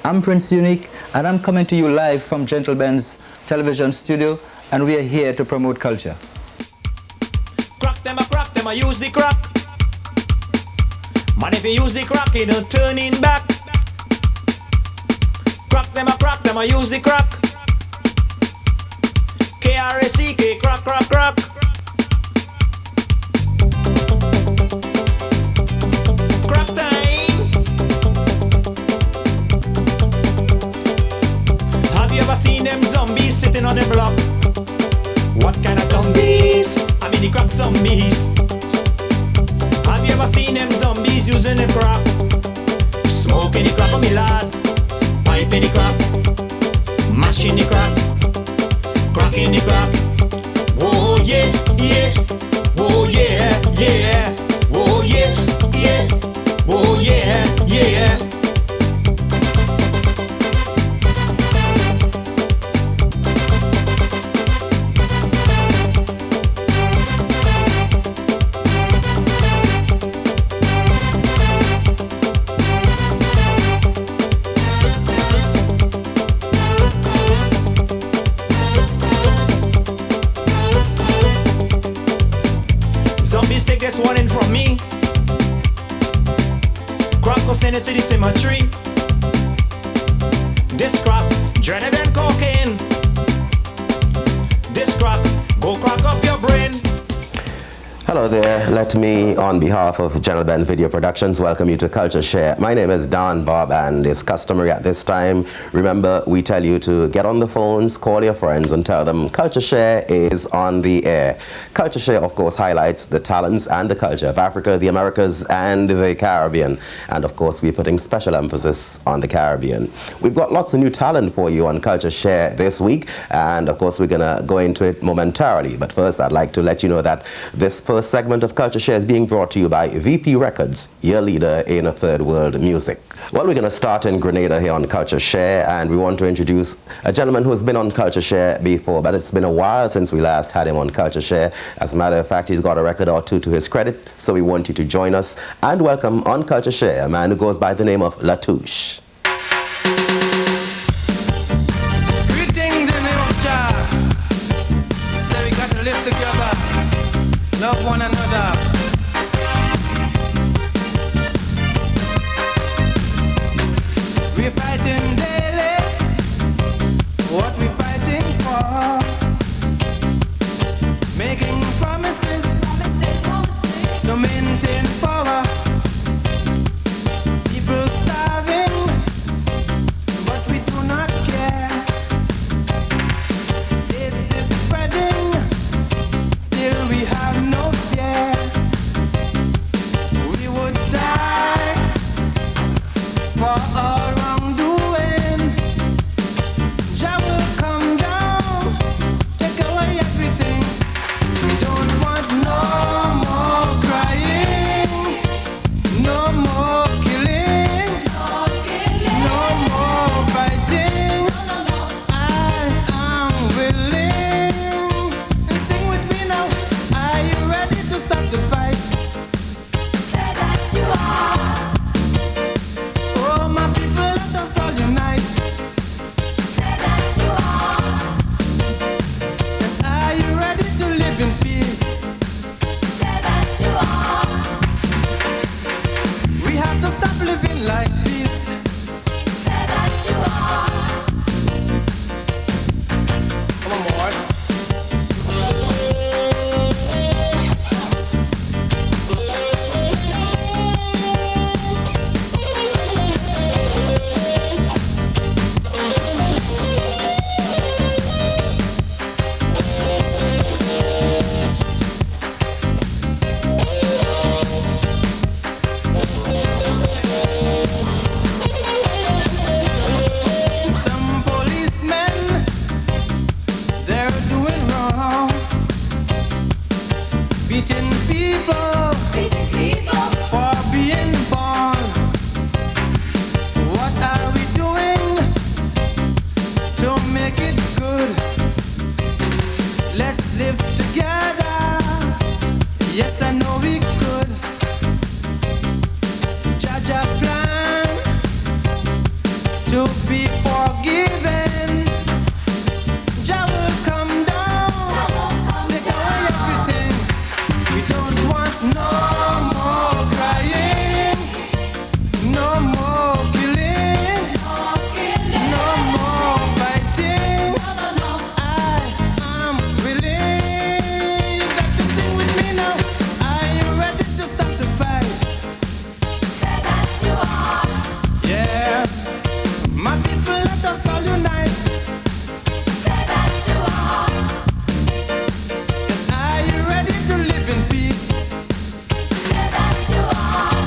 I'm Prince Unique, and I'm coming to you live from Gentleman's television studio, and we are here to promote culture. Crack them, I use the crack. Man, if you use the crack, you don't turn in back. Crack them, I use the crack. K-R-A-C-K, crack, crack, crack. Crack time. Have you ever seen them zombies sitting on the block? What kind of zombies? I mean the crack zombies. Have you ever seen them zombies using the crack? Smoking the crack on me lad. Pipe in the crack. Mashing the crack. Cracking the crack. Oh yeah, yeah. Oh yeah, yeah. Oh yeah, yeah. Oh yeah, yeah. Take this one in from me. Crack go send it to the cemetery. This crack, dreaded than cocaine. This crack, go crack up your brain. Hello there, let me, on behalf of Gentleman Video Productions, welcome you to CultureShare. My name is DONN, BOBB, and it's customary at this time. Remember, we tell you to get on the phones, call your friends, and tell them CultureShare is on the air. CultureShare, of course, highlights the talents and the culture of Africa, the Americas, and the Caribbean. And, of course, we're putting special emphasis on the Caribbean. We've got lots of new talent for you on CultureShare this week, and, of course, we're going to go into it momentarily. But first, I'd like to let you know that this first segment of CultureShare is being brought to you by VP Records, your leader in third world music. Well, we're going to start in Grenada here on CultureShare, and we want to introduce a gentleman who has been on CultureShare before, but it's been a while since we last had him on CultureShare. As a matter of fact, he's got a record or two to his credit, so we want you to join us and welcome on CultureShare a man who goes by the name of Latouche. Greetings in the name of Jah. So we got to live together. Love one another. We're fighting daily. What we fighting for? Making promises to maintain power. People starving, but we do not care. AIDS is spreading. Still we have no fear. We would die for our wrongdoing. Jah will come down, take away everything. We don't want no more crying, no more killing, no more fighting. I am willing. Sing with me now. Are you ready to stop the fight? Say that you are. Oh, my people, let us all unite. Say that you are. And are you ready to live in peace? Say that you are. We have to stop living like beasts. Say that you are. Come on, boy. Some policemen, they're doing wrong, beating people Beating people. for being born. What are we doing to make it good? Let's live together. Yes, I know we could. Jah Jah plan to to be forgiven. Jah will come down, take away everything. We don't want no more crying, no more killing, no more fighting. I am willing. You got to sing with me now. Are you ready to stop the fight? Say that you are. Yeah. My people, let us all unite. Say that you are. Are you ready to live in peace? Say that you are.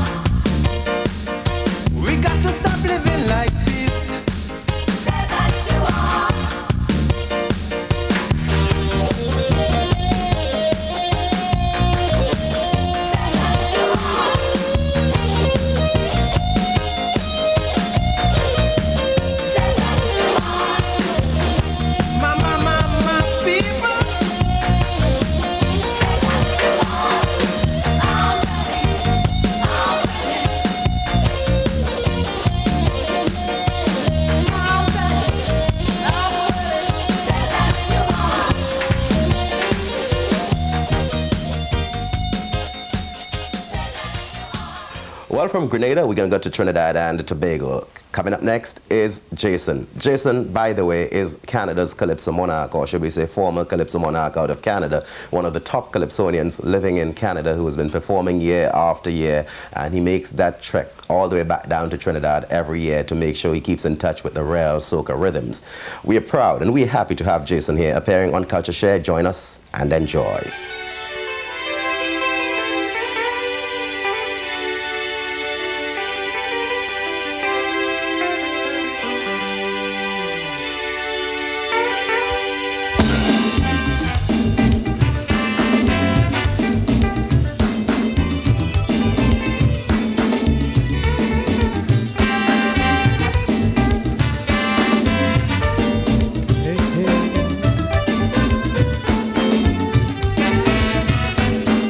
We got to stop living like beasts. Say that you are. Say that you are. Say that you are. My people. Say that you are. I'm ready. I'm ready. I'm ready. I'm willing. Say that you are. Well, from Grenada, we're going to go to Trinidad and Tobago. Coming up next is Jason. Jason, by the way, is Canada's Calypso monarch, or should we say former Calypso monarch out of Canada, one of the top Calypsonians living in Canada who has been performing year after year, and he makes that trek all the way back down to Trinidad every year to make sure he keeps in touch with the rare soca rhythms. We are proud and we are happy to have Jason here appearing on CultureShare. Join us and enjoy.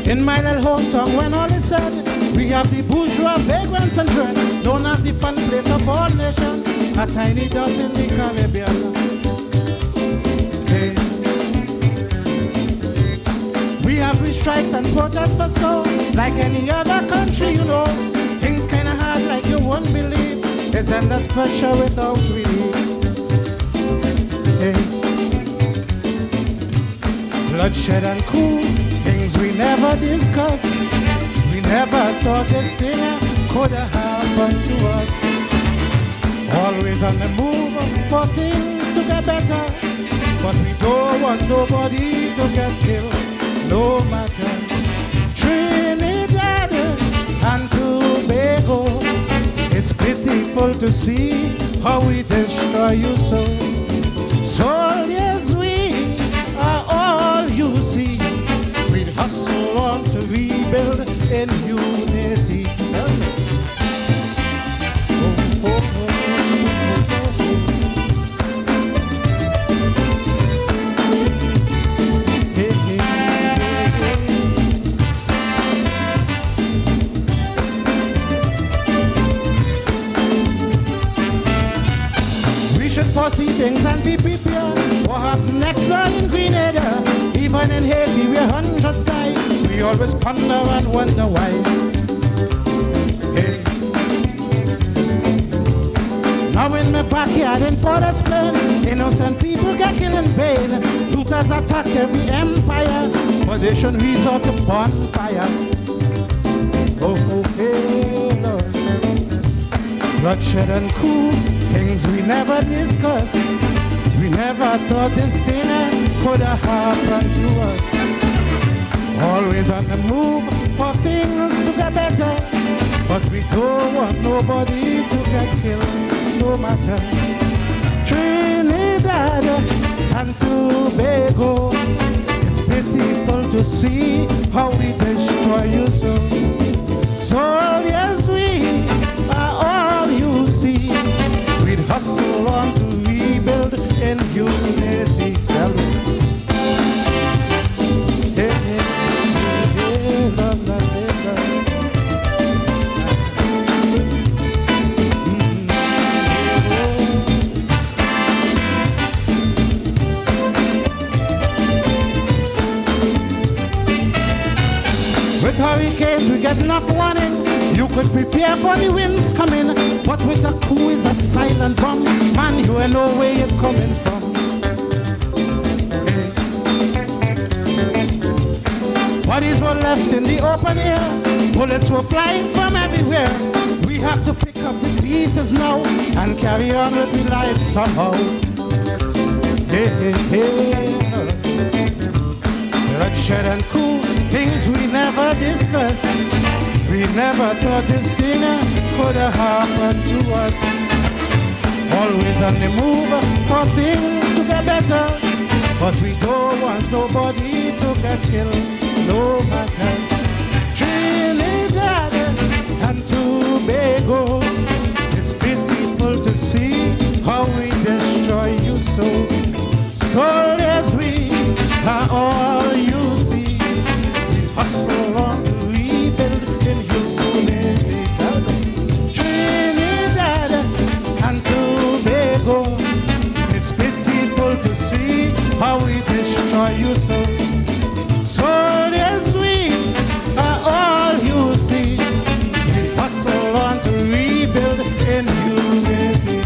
In my little hometown, when all is said, we have the bourgeois, vagrants and dread, known as the fun place of all nations, a tiny dot in the Caribbean. Hey. We have we strikes and protests for so, like any other country, you know. Things kinda hard like you won't believe. There's endless pressure without relief. Hey. Bloodshed and coup, things we never discuss. We never thought this thing could have happened to us. Always on the move for things to get better, but we don't want nobody to get killed, no matter. Trinidad and Tobago, it's pitiful to see how we destroy you so. Soldiers, we are all you see. We hustle on to rebuild in unity. Oh, oh, oh, oh, oh. Hey, hey, hey, hey. We should foresee things and be prepared. What happened next door in Grenada? Even in Haiti where hundreds die, we always ponder and wonder why. Hey. Now in my backyard in Port of Spain, innocent people get killed in vain. Looters attack every empire, but they should resort to bonfire. Oh, oh, hey, Lord. Bloodshed and coup, things we never discussed. We never thought this thing could have happened to us. Always on the move for things to get better, but we don't want nobody to get killed, no matter. Trinidad and Tobago, it's pitiful to see how we destroy you so. Soldiers, we are all you see. We'd hustle on to rebuild in unity. Hey, hey, hey, la, la, la. hurricanes, we get enough warning. You could prepare for the winds coming, but with a coup is a silent bomb. Man, you ain't know where it's coming from. Hey. Bodies were left in the open air. Bullets were flying from everywhere. We have to pick up the pieces now and carry on with the life somehow. Hey, hey, hey. Bloodshed and coup, things we never discuss. We never thought this thing could have happened to us. Always on the move for things to get better, but we don't want nobody to get killed, no matter. Trinidad and Tobago, it's pitiful to see how we destroy you so. Soldiers, we are all you see. We hustle on to rebuild in humanity. Trinidad and Tobago, it's pitiful to see how we destroy you so. Soldiers, we are all you see. We hustle on to rebuild in humanity.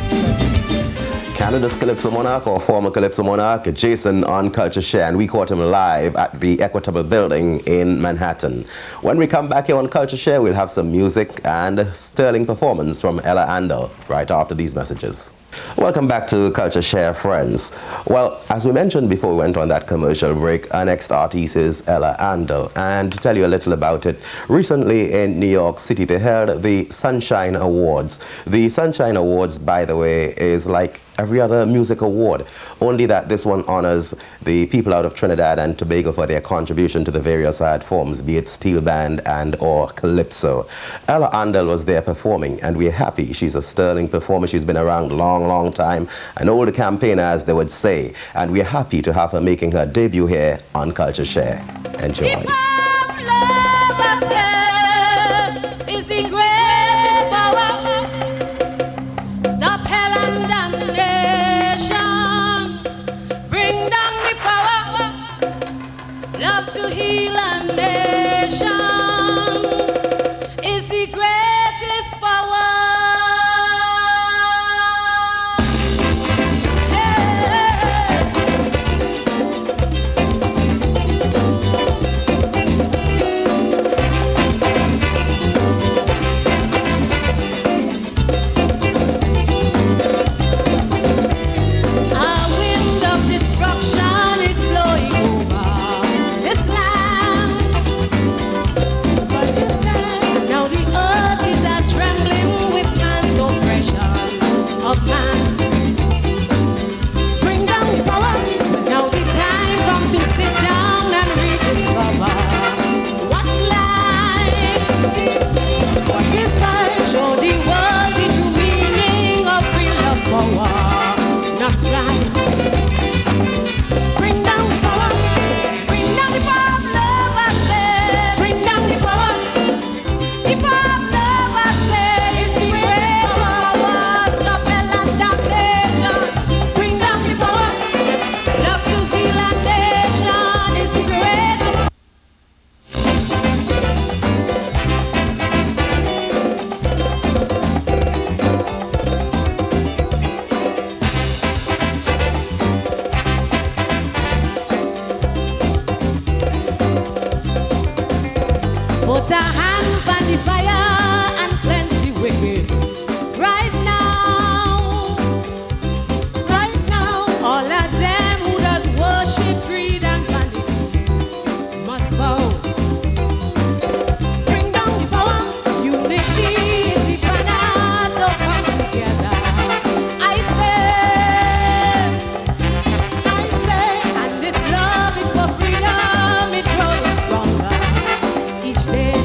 Canada's Calypso Monarch, or former Calypso Monarch, Jason on CultureShare, and we caught him live at the Equitable Building in Manhattan. When we come back here on CultureShare, we'll have some music and a sterling performance from Ella Andel right after these messages. Welcome back to CultureShare, friends. Well, as we mentioned before we went on that commercial break, our next artist is Ella Andel. And to tell you a little about it, recently in New York City, they held the Sunshine Awards. The Sunshine Awards, by the way, is like every other music award, only that this one honors the people out of Trinidad and Tobago for their contribution to the various art forms, be it steel band and or calypso. Ella Andel was there performing, and we're happy. She's a sterling performer. She's been around a long time, an old campaigner, as they would say, and we're happy to have her making her debut here on CultureShare. Enjoy. Hip hop love ourselves is the greatest power. Stop hell and damnation. Bring down the power. Love to heal a nation is the greatest power. Put a hand on the fire and cleanse the wicked. Right now, all of them who does worship, greed and vanity must bow. Bring down the power. Unity is the banner, so come together. I say, and this love is for freedom. It grows stronger each day.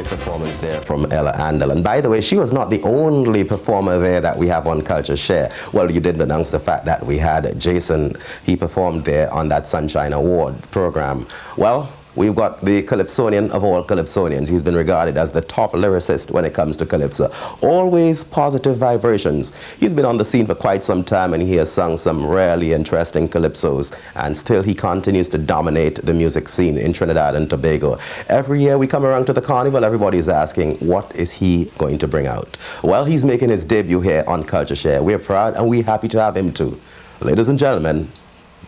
performance there from Ella Andel. And by the way, she was not the only performer there that we have on CultureShare. Well, you didn't announce the fact that we had Jason. He performed there on that Sunshine Award program. Well, we've got the Calypsonian of all Calypsonians. He's been regarded as the top lyricist when it comes to Calypso. Always positive vibrations. He's been on the scene for quite some time, and he has sung some really interesting Calypsos, and still he continues to dominate the music scene in Trinidad and Tobago. Every year we come around to the carnival, everybody's asking, what is he going to bring out? Well, he's making his debut here on CultureShare. We're proud and we're happy to have him too. Ladies and gentlemen,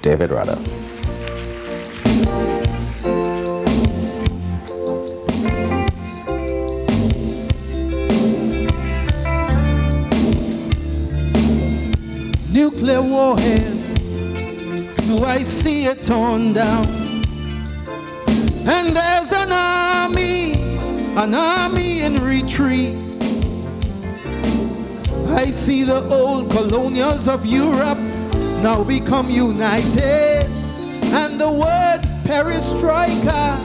David Rudder. Nuclear warhead, do I see it torn down? And there's an army in retreat. I see the old colonials of Europe now become united, and the word perestroika,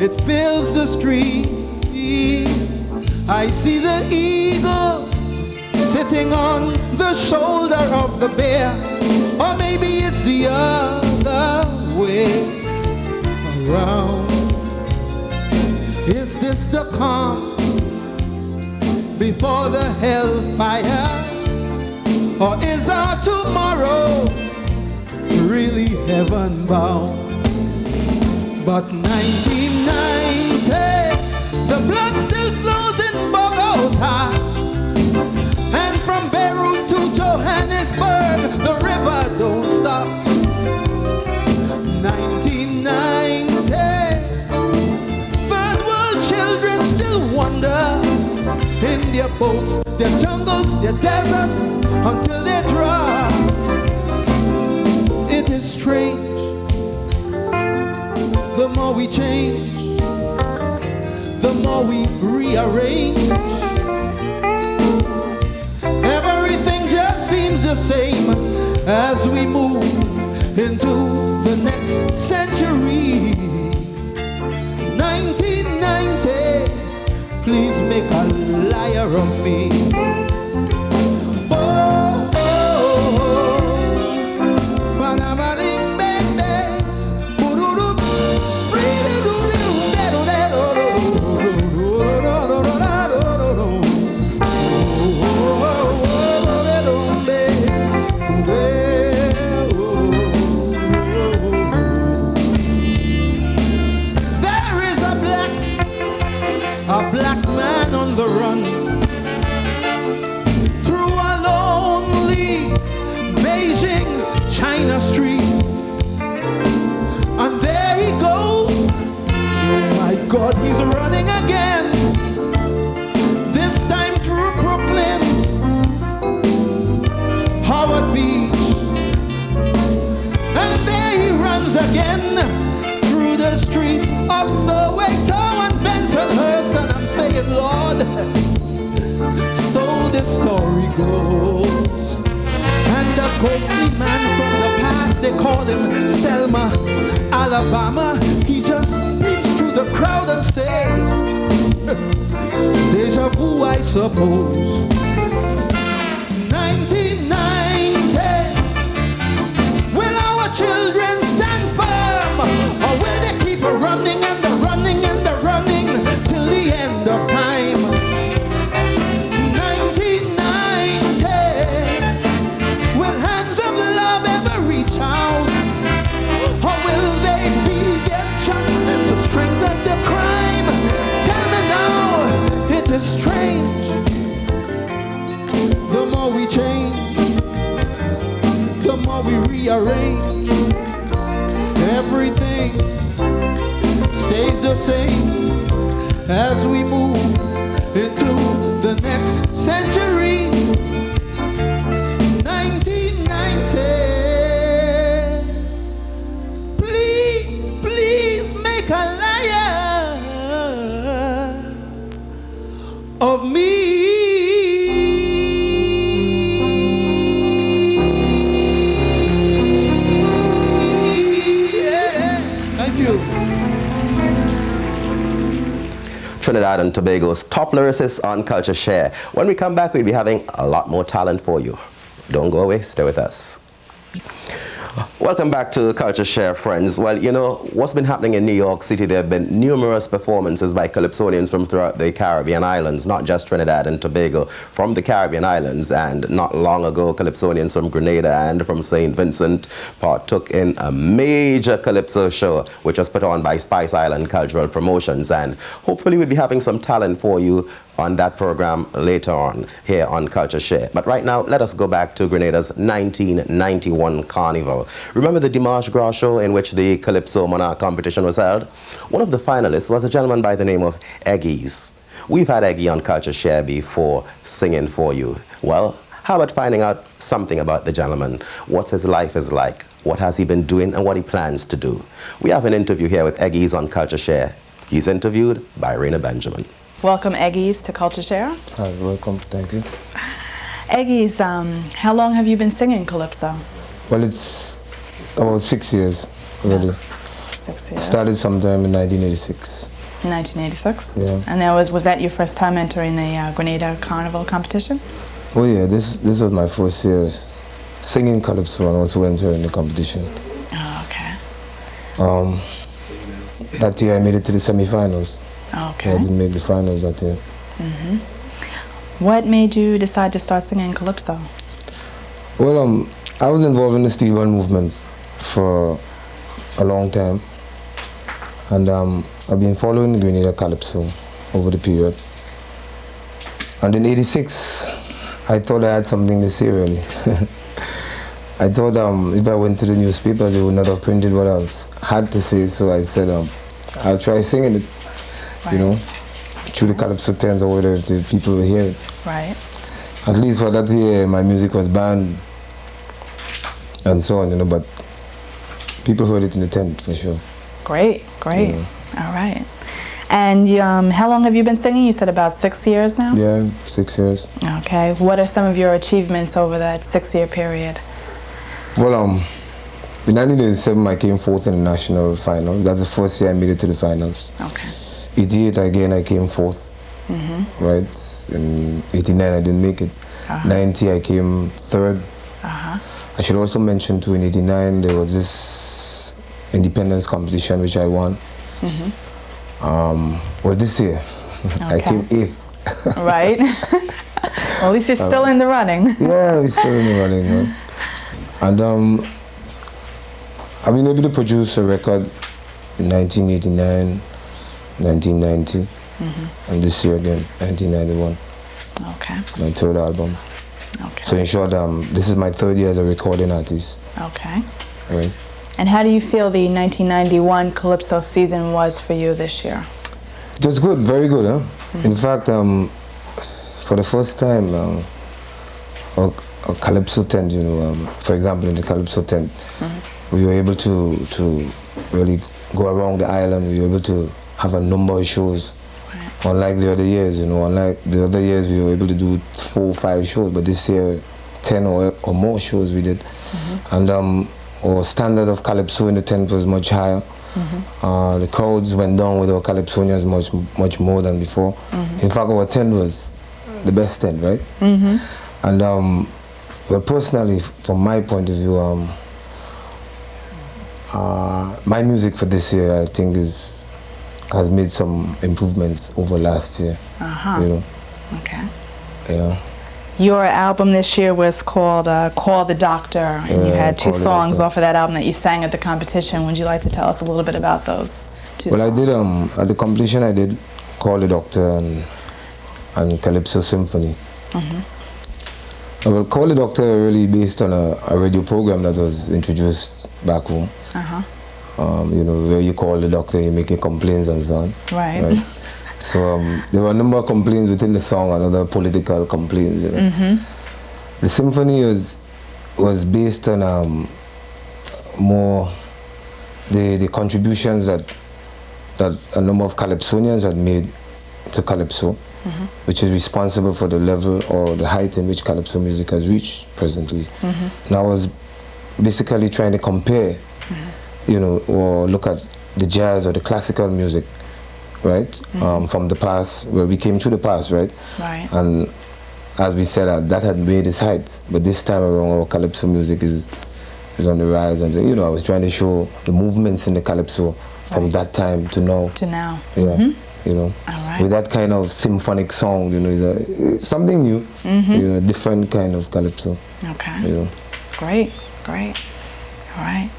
it fills the streets. I see the eagle sitting on the shoulder of the bear, or maybe it's the other way around. Is this the calm before the hellfire, or is our tomorrow really heaven bound? But 1990, the blood still flows in Bogota, and from Beirut to Johannesburg, the river don't stop. 1990, third world children still wander in their boats, their jungles, their deserts, until they drop. It is strange, the more we change, the more we rearrange. Everything just seems the same as we move into the next century. 1990, please make a liar of me. Oh, oh, oh. Ba-da-ba-ding, bang, bang. Boo-doo-doo. There is a black man on the run through a lonely Beijing China street, and there he goes. Oh my God, he's running again, this time through Brooklyn's Howard Beach, and there he runs again through the streets of Soweto and Bensonhurst, and I'm saying, Lord, so the story goes. And a ghostly man from the past, they call him Selma, Alabama, he just peeps through the crowd and says, deja vu, I suppose. 1990, will our children stand firm, or will they keep running and the running and the running till the end of time? 1990, will hands of love ever reach out, or will they be there just to strengthen the crime? Tell me now, it is strange, the more we change, the more we rearrange. Everything stays the same as we move into the next century. 1990, please, please make a liar of me. Trinidad and Tobago's top lyricists on CultureShare. When we come back, we'll be having a lot more talent for you. Don't go away, stay with us. Welcome back to CultureShare, friends. Well, you know, what's been happening in New York City, there have been numerous performances by Calypsonians from throughout the Caribbean islands, not just Trinidad and Tobago, from the Caribbean islands. And not long ago, Calypsonians from Grenada and from St. Vincent partook in a major Calypso show, which was put on by Spice Island Cultural Promotions. And hopefully we'll be having some talent for you on that program later on here on CultureShare. But right now, let us go back to Grenada's 1991 Carnival. Remember the Dimanche Gras show in which the Calypso Monarch competition was held? One of the finalists was a gentleman by the name of Eggies. We've had Eggie on CultureShare before singing for you. Well, how about finding out something about the gentleman? What his life is like, what has he been doing, and what he plans to do. We have an interview here with Eggies on CultureShare. He's interviewed by Raina Benjamin. Welcome, Eggies, to CultureShare. Hi, welcome, thank you. Eggies, how long have you been singing Calypso? Well, it's about 6 years already. 6 years. Started sometime in 1986. 1986? Yeah. And that was that your first time entering the Grenada Carnival competition? Oh yeah, this was my first year singing Calypso and also entering the competition. Oh, okay. That year I made it to the semi-finals. Okay. I didn't make the finals that year. What made you decide to start singing Calypso? Well, I was involved in the Steve Ball movement for a long time. And I've been following the Grenada Calypso over the period. And in '86, I thought I had something to say, really. I thought if I went to the newspaper, they would not have printed what I had to say. So I said, I'll try singing it, you know, through the Calypso tents or whatever, if the people will hear it. Right. At least for that year, my music was banned and so on, you know, but people heard it in the tent for sure. Great, great. Yeah. All right. And how long have you been singing? You said about 6 years now? Yeah, 6 years. Okay. What are some of your achievements over that 6-year period? Well, in 1987, I came fourth in the national finals. That's the first year I made it to the finals. Okay. 88, again, I came fourth, right? In 89, I didn't make it. 90, I came third. I should also mention, too, in 89, there was this independence competition, which I won. Well, this year, I came 8th. Right. Well, at least you're still in the running. Yeah, we're still in the running, man. And I've been able to produce a record in 1989, 1990, and this year again, 1991. Okay. My third album. Okay. So in short, this is my 3rd year as a recording artist. Okay. Right. And how do you feel the 1991 Calypso season was for you this year? It was good, very good, huh? In fact, for the first time, a Calypso tent, you know, for example, in the Calypso tent, we were able to really go around the island. We were able to have a number of shows. Unlike the other years, you know, unlike the other years, we were able to do 4 or 5 shows, but this year, 10 or more shows we did. And our standard of Calypso in the tent was much higher. The crowds went down with our Calypsonians much more than before. In fact, our tent was the best tent, right? And well, personally, from my point of view, my music for this year, I think, has made some improvements over last year. You know. Okay. Yeah. Your album this year was called Call the Doctor, and you had 2 songs off of that album that you sang at the competition. Would you like to tell us a little bit about those 2 songs? Well, I did, at the competition I did Call the Doctor and Calypso Symphony. Well, Call the Doctor really based on a radio program that was introduced back home. You know, where you call the doctor, you make your complaints and so on. Right. So there were a number of complaints within the song and other political complaints. You know. The symphony was based on more the contributions that a number of Calypsonians had made to Calypso, which is responsible for the level or the height in which Calypso music has reached presently. And I was basically trying to compare, you know, or look at the jazz or the classical music right? From the past, where we came through the past, right? Right. And as we said, that had made its height. But this time around, our calypso music is on the rise. And, you know, I was trying to show the movements in the calypso from that time to now. To now. Yeah. You know, right. with that kind of symphonic sound, you know, is something new, you know, different kind of calypso. Okay. You know. Great, great. All right.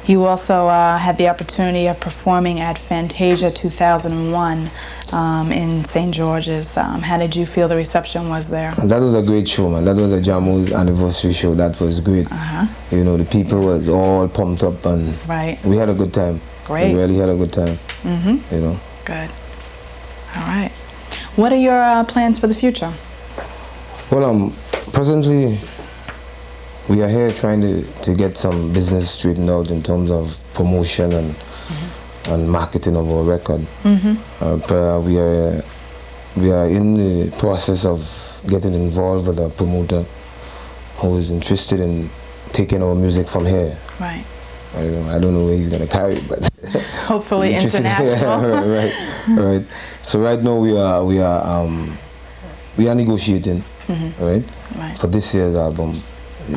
You also had the opportunity of performing at Fantasia 2001 in St. George's. How did you feel the reception was there? That was a great show, man. That was a Jamo's anniversary show. That was great. You know, the people was all pumped up, and we had a good time. Great. We really had a good time. You know. Good. All right. What are your plans for the future? Well, presently we are here trying to get some business straightened out in terms of promotion and marketing of our record. We are in the process of getting involved with a promoter who is interested in taking our music from here. Right. I don't know where he's going to carry it, but hopefully international. Right. So right now we are negotiating, right, for this year's album,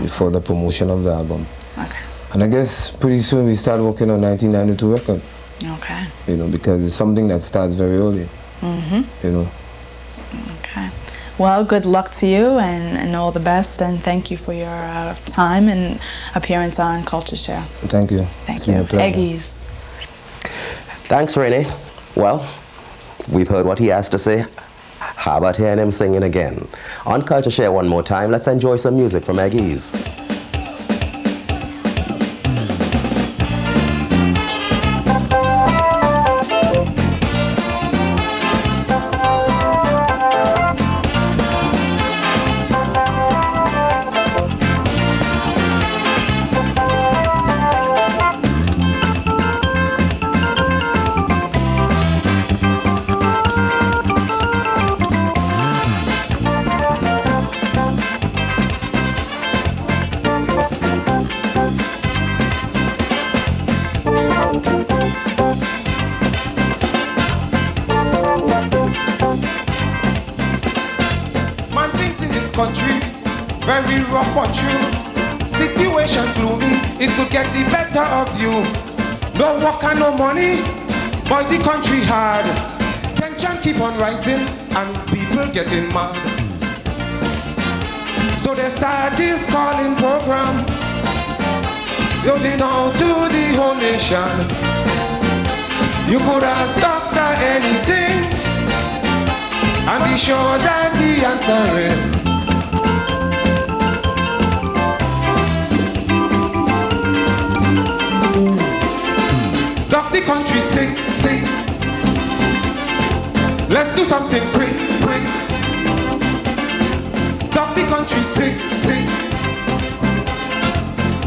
for the promotion of the album. Okay. And I guess pretty soon we start working on 1992 record. Okay. You know, because it's something that starts very early. You know. Okay. Well, good luck to you and all the best, and thank you for your time and appearance on CultureShare. Thank you. Thank you. Eggies. Thanks, Renee. Well, we've heard what he has to say. How about hearing him singing again? On CultureShare one more time, let's enjoy some music from Eggies. Very rough for true. Situation gloomy, it could get the better of you. No work and no money, but the country hard. Tension keep on rising and people getting mad. So they start this calling program, building out to the whole nation. You could ask doctor anything and be sure that the answer is the country sick, sick. Let's do something quick, quick. Dock the country sick, sick.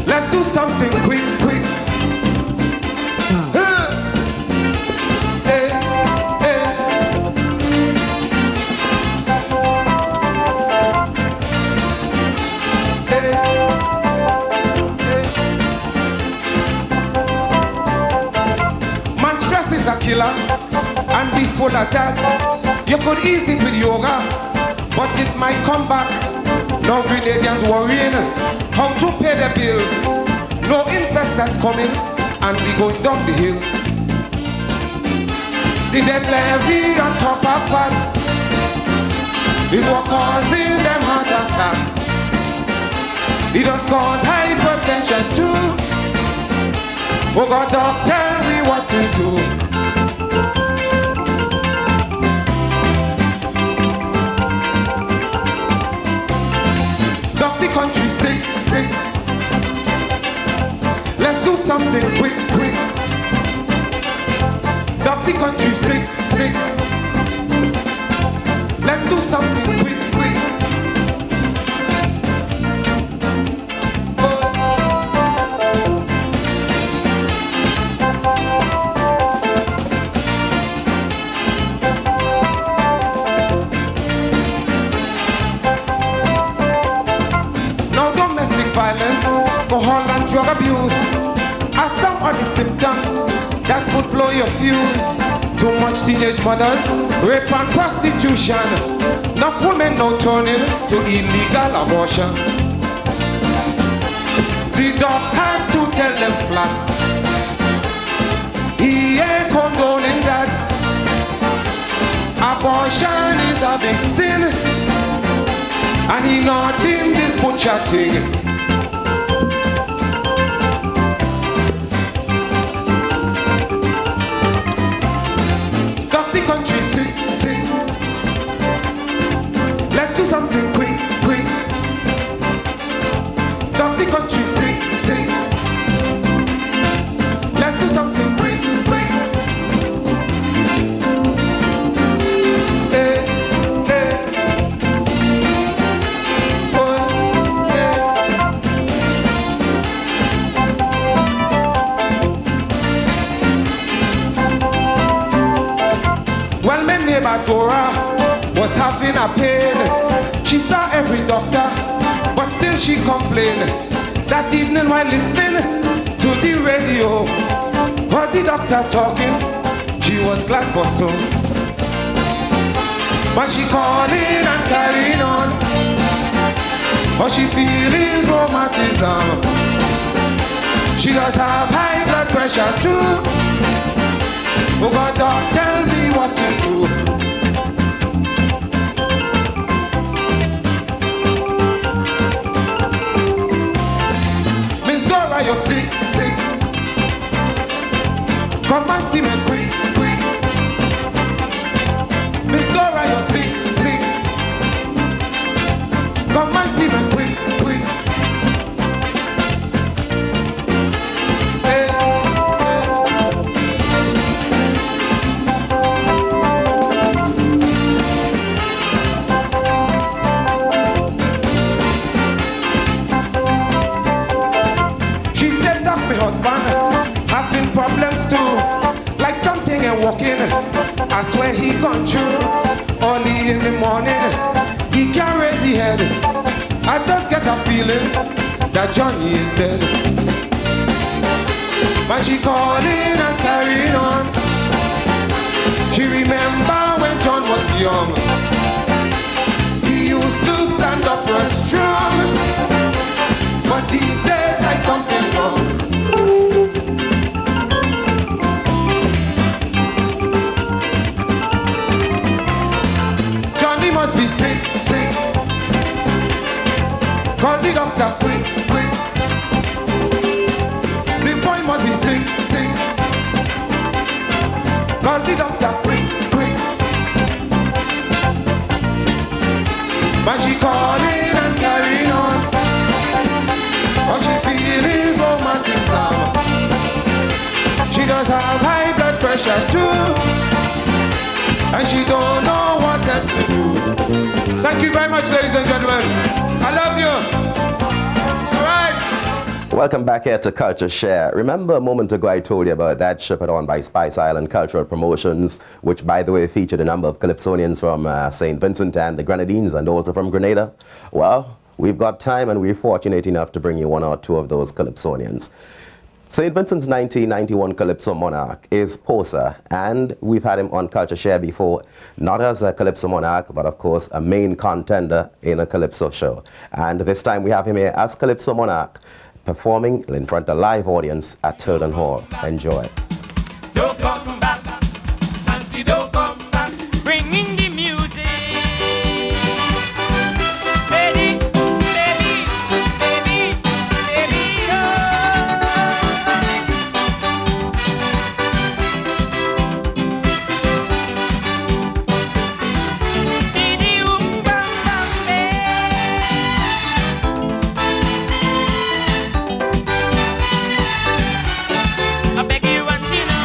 Let's do something quick, quick. Killer and be full of that. You could ease it with yoga, but it might come back. No Grenadians worrying how to pay the bills. No investors coming and we going down the hill. The debt levy on top of that is what causing them heart attack. It does cause hypertension too. Oh God, doc, tell me what to do. Country sick, sick. Let's do something quick, quick. Dock the country sick, sick. Let's do something quick, quick. Violence, alcohol and drug abuse are some of the symptoms that could blow your fuse. To Too much teenage mothers, rape and prostitution. Enough women now turning to illegal abortion. The doc had to tell them flat, he ain't condoning that. Abortion is a big sin, and he not in this butcher thing. Got the country sick, sick. Let's do something quick, quick. Got the country sick, sick. Let's do something quick, quick. Hey, hey. Oh, hey. Well, my neighbor Dora was having a pain. She saw every doctor, but still she complained. That evening while listening to the radio, heard the doctor talking, she was glad for so. But she calling and carrying on, but she feeling rheumatism. She does have high blood pressure too. Oh God, doc, tell me what to do. Miss Dora, you're sick, sick. Come and see me quick, quick. Miss Dora, you're sick, sick. Come and see me quick, quick. Hey, she said that my husband having problems too, like something ain't walking. I swear he gone through. Early in the morning, he can't raise his head. I just get a feeling that Johnny is dead. But she calling and carrying on. She remember when John was young. He used to stand up and strong, but these days like something wrong. Johnny must be sick, sick. Call the doctor quick, quick. The boy must be sick, sick. Call the doctor quick, quick. But she calling and carrying on, but she feeling rheumatism. She does have high blood pressure too, and she don't know what else to do. Thank you very much, ladies and gentlemen. I love you. All right. Welcome back here to Culture Share. Remember a moment ago I told you about that show put on by Spice Island Cultural Promotions, which by the way featured a number of Calypsonians from St. Vincent and the Grenadines and also from Grenada? Well, we've got time and we're fortunate enough to bring you one or two of those Calypsonians. St. Vincent's 1991 Calypso Monarch is Posa, and we've had him on Culture Share before, not as a Calypso Monarch, but of course a main contender in a Calypso show. And this time we have him here as Calypso Monarch, performing in front of a live audience at Tilden Hall. Enjoy. Don't come back, Auntie, don't come back, bringing the music. Baby, baby, baby, baby, oh. Didi, bam, bam, I beg you, Auntie, no.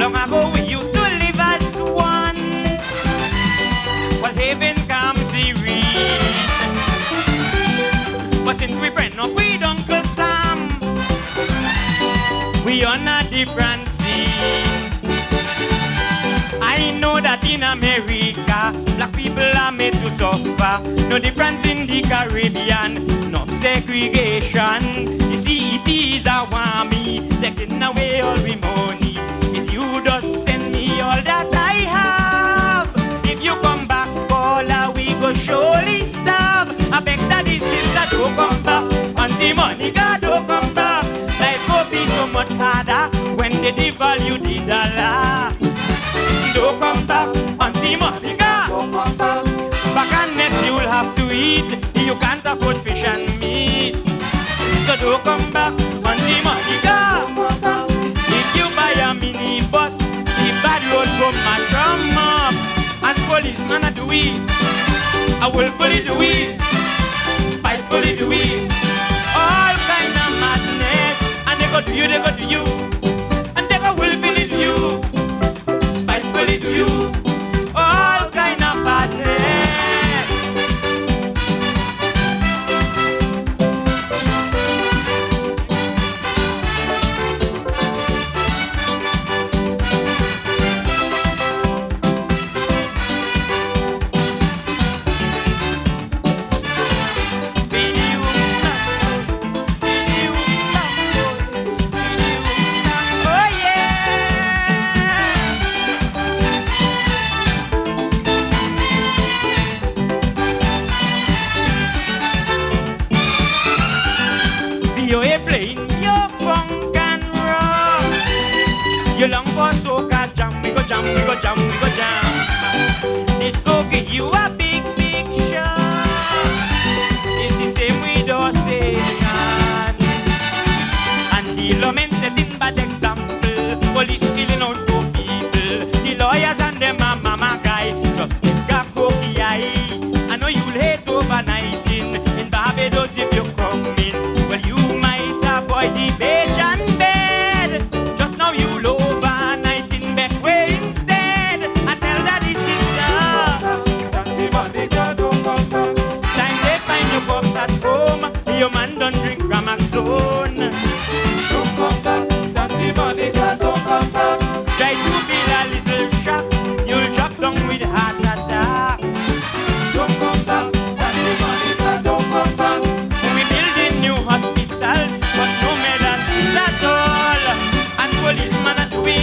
Long ago we used to live as one. Was heaven come serious. But since we friend up with Uncle Sam, we on a different scene. I know that in America, black people are made to suffer. No difference in the Caribbean, no segregation. You see, it is a whammy, taking away all my money. If you just send me all that I have, if you come back, Paula, we go surely starve. I beg that this sister don't come back, Auntie Monica don't come back. Life will be so much harder when they devalue the dollar. Don't come back, Auntie Monica. Don't come back. Back and next you'll have to eat. You can't afford fish and meat. So don't come back, Auntie Monica. If you buy a minibus, the bad road go mash 'em up. And policeman a do it, I willfully do it, spitefully do it. All kind of madness, and they go do you, they go do you, and they go willfully do you. To you, all kind of badness. You're playing your funk and rock. You long for soca jam, we go jam, we go jam, we go jam. Disco give you a big, big shot. It's the same with us Asians. And the lament setting bad example. Police killing out two people. The lawyers and them a mama guy. Just pick a cookie eye. I know you'll hate overnighting. In Barbados if you come in. Well, you might avoid the Bajan bed. Just now you'll overnight in Beckway instead. I tell that it's time they find your box at home. Your man don't drink Ramaxone. Don't come back, don't come back. Try to build a little shop. You'll drop down with heart attack. Don't come back, don't come back. We building new hospital, but no medicine at all. And policeman at we,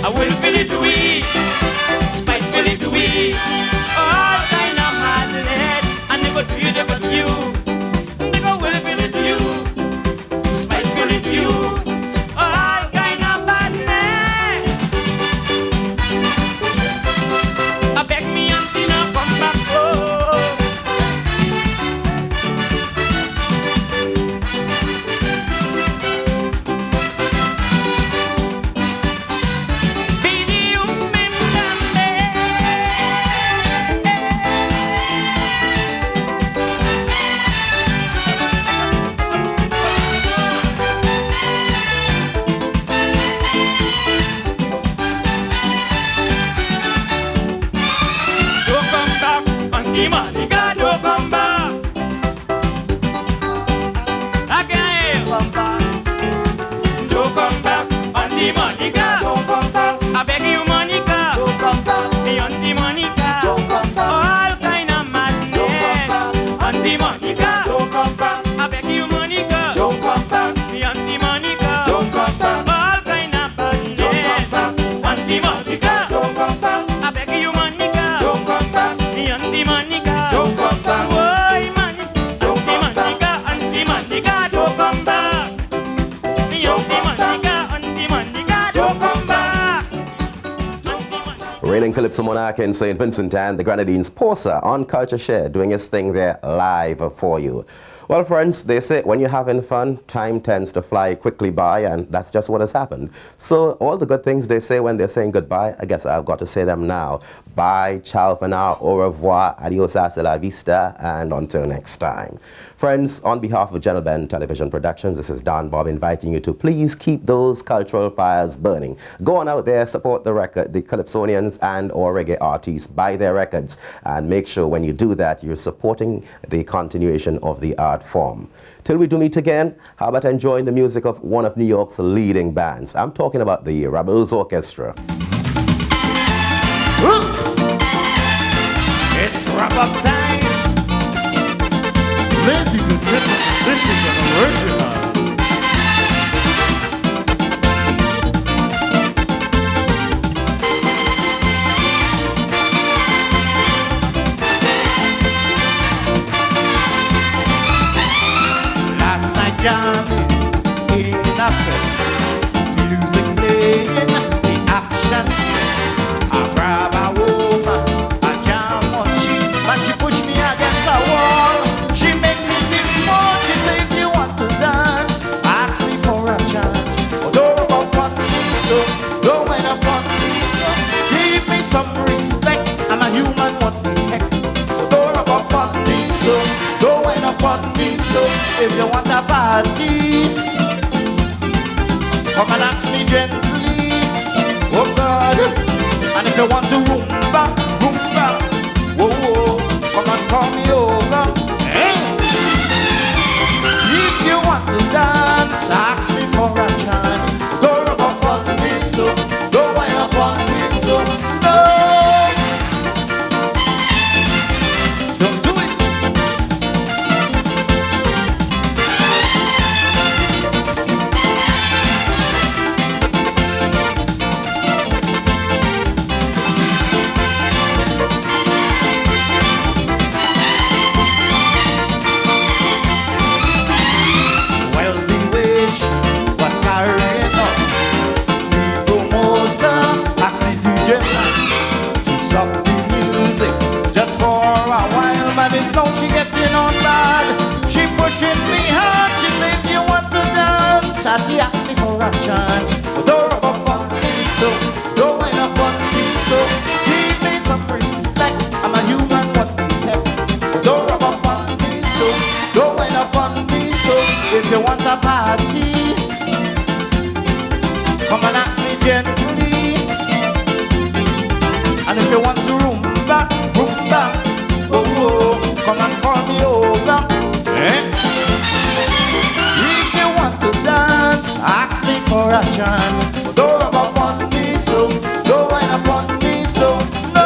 I will feel it we, spitefully do we. All kind of madness, and they go to you, they go to you. They go will feel it to you, spitefully to you. All kind of madness. I beg me auntie now come back home. Auntie Monica, don't come back. Again, don't come back. Auntie Monica, don't come back. I beg you, Monica, don't come back. The Auntie Monica, don't come back. All kind of madness. Auntie Monica, don't come back. I beg you, Monica, don't come back. The Auntie Monica, don't come back. All kind of madness. Auntie Monica, don't come back. I beg you, Monica, don't come back. The Auntie Monica, don't come back. Why, man? Auntie Monica, don't come back. The Auntie Monica, don't come back. Reigning Calypso Monarch in St. Vincent and the Grenadines, Porsa on CultureShare, doing his thing there live for you. Well, friends, they say when you're having fun, time tends to fly quickly by, and that's just what has happened. So all the good things they say when they're saying goodbye, I guess I've got to say them now. Bye, ciao for now, au revoir, adios, hasta la vista, and until next time. Friends, on behalf of General Ben Television Productions, this is Don Bob inviting you to please keep those cultural fires burning. Go on out there, support the Calypsonians and or reggae artists, buy their records, and make sure when you do that, you're supporting the continuation of the art form. Till we do meet again, how about enjoying the music of one of New York's leading bands? I'm talking about the Rebels Orchestra. It's wrap-up time. Ladies and gentlemen, this is an original. Last night, John, in a fit, music playing, the action. I grab a woman, I jam on she, but she push me against a wall. She make me feel small. She say if you want to dance, ask me for a chance. Oh, don't rub on me, so don't wind up on me, so give me some respect. I'm a human, what the heck? Oh, don't rub on me, so don't wind up on me, so if you want a party, come and ask me gently. Oh God. And if you want to rumba, rumba, whoa, whoa, come and call me over. Hey. If you want to dance, ask me for a chance. Don't rub up on me, so don't wind up on me, so no. Don't do it. Now she getting on bad. She pushing me hard. She say if you want to dance, I ask me for a chance. Don't rub up on me, so don't wind up on me, so give me some respect. I'm a human, what the heck? Don't rub up on me, so don't wind up on me, so if you want a party, come and ask me gently. And if you want to rumba, rumba, oh, oh, come and call me over. Eh? If you want to dance, ask me for a chance. Don't rub up on me, so don't wind up on me, so no.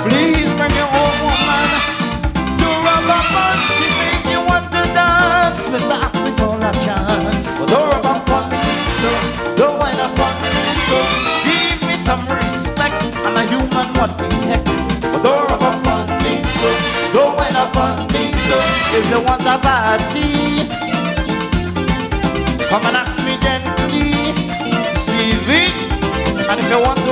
Please bring your own woman to rub up on. She say you want to dance, Mr. Ask me for a chance. Well, don't rub up on me, so don't wind up on me, so give me some respect. I'm a human, what the heck? Well, don't rub up on me, so don't wind up on me, so if you want a party, come and ask me gently, Stevie. And if you want to